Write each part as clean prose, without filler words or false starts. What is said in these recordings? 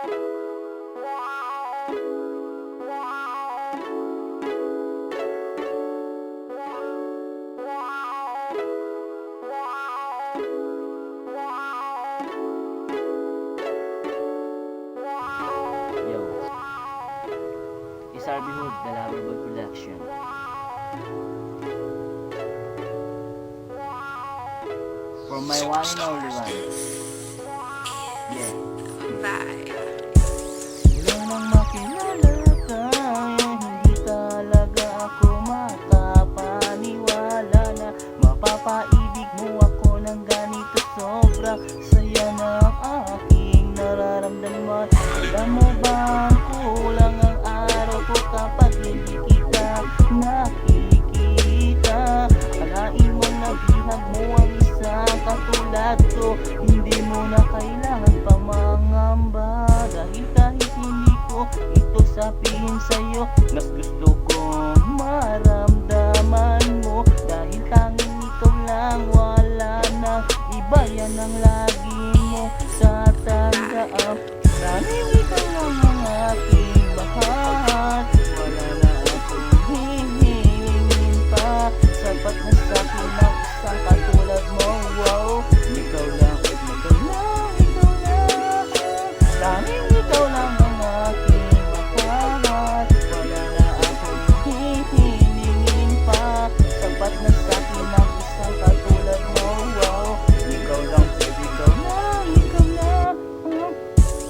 Yo, it's RB Hood, the Loverboy Production. For my one and only one. Yeah. Wala nang makilala ka, hindi talaga ako makapaniwala na mapapaibig mo ako ng ganito. Sobrang saya ng aking nararamdaman. Alam mo ba, kulang ang araw ko kapag hindi kita nakikita. Akalain mo na bihag mo ang isang katulad ko, hindi mo na kailangan pa mangamba. Dahil kahit hindi ko ito sabihin sa'yo, mas gusto kong maramdaman mo. Dahil tanging ikaw lang, wala na iba, yan ang lagi mo tatandaan. Tanging ikaw lang ang aking mahal, wala na akong hihingin pa. Sapat na sa'kin ang isang katulad mo. Wow, ikaw lang, ikaw lang, ikaw lang. Tanging ikaw lang ang aking mahal, wala na akong hihingin pa. Sapat na sa'kin ang isang katulad mo. Wow, ikaw lang, ikaw lang, ikaw lang.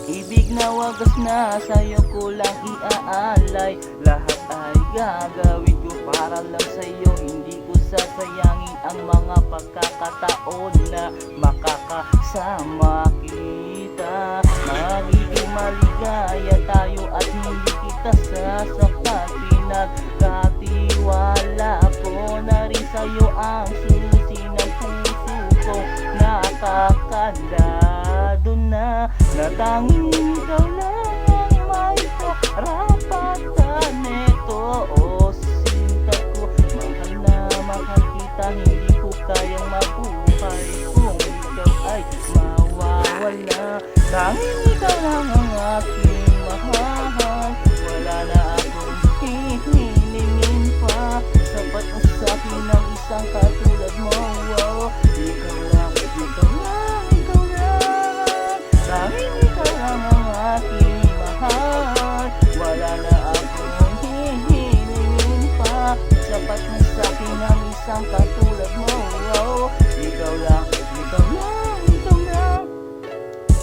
Ibig na wagas na sa'yo ko lang iaalay. Lahat ay gagawin ko para lang sa'yo. Hindi ko sasayangin ang mga pagkakataon na makakasama kita. Magiging maligaya tayo at hindi kita sasaktan. Pinagkatiwala ko na rin sa'yo ang susi ng puso ko. Nakakandado na tanging ikaw lang ang may karapatan nito. O sinta ko, mahal na mahal kita, hindi ko kayang mabuhay kung ikaw ay mawawala. Tanging ikaw lang ang aking mahal, wala na akong hihingin pa. Sapat na sa'kin ang isang katulad mo. Wow, ikaw lang, ikaw lang, ikaw lang. Tanging ikaw lang ang aking mahal, wala na akong hihingin pa. Sapat na sa'kin ang isang katulad mo. Wow, ikaw lang, ikaw lang, ikaw lang.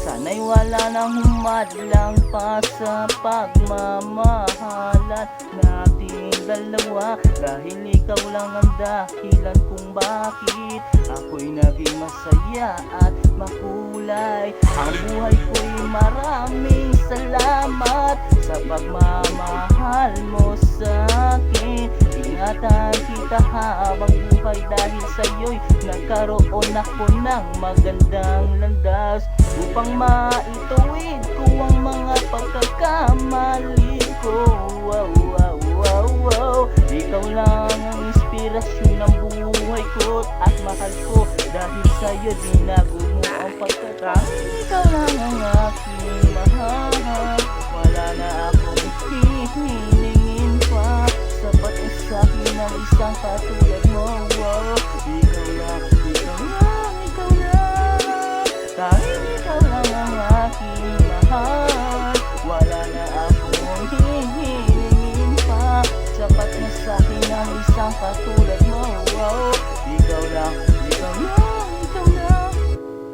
Sana'y wala nang humadlang pa sa pagmamahalan nating dalawa. Dahil ikaw lang ang dahilan kung bakit ako'y naging masaya at makulay. Ang buhay ko'y maraming salamat sa pagmamahal mo sa'kin. Ingatan kita habang buhay dahil sa'yo'y nagkaroon ako ng magandang landas upang maituwid ko ang mga pagkakamali ko. Wow, wow, wow, wow. Ikaw lang ang inspirasyon ng buhay ko at mahal ko. Dahil sa'yo binago mo ang pagkatao. Ikaw lang ang aking mahal, wala na akong hihingin pa. Sapat na sa'kin ang isang katulad mo. Wow, ikaw lang, ikaw lang, ikaw lang. Tanging ikaw lang ang aking mahal, wala na akong hihingin pa. Sapat na sa'kin ang isang katulad mo. Wow, ikaw lang, ikaw lang, ikaw lang.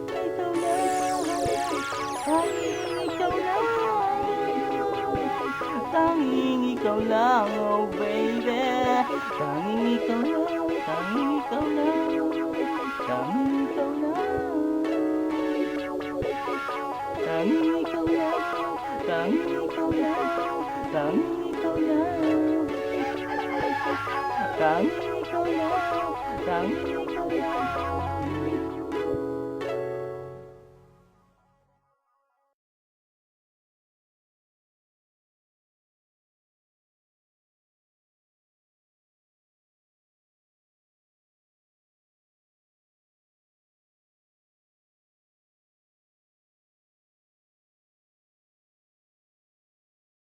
Ikaw lang, tanging ikaw lang. Tanging ikaw lang, oh baby. Tanging ikaw lang, tanging ikaw lang. Tanging ikaw lang. Tanging ikaw lang, tanging ikaw lang. Tanging ikaw lang. Tanging ikaw lang, tanging ikaw lang.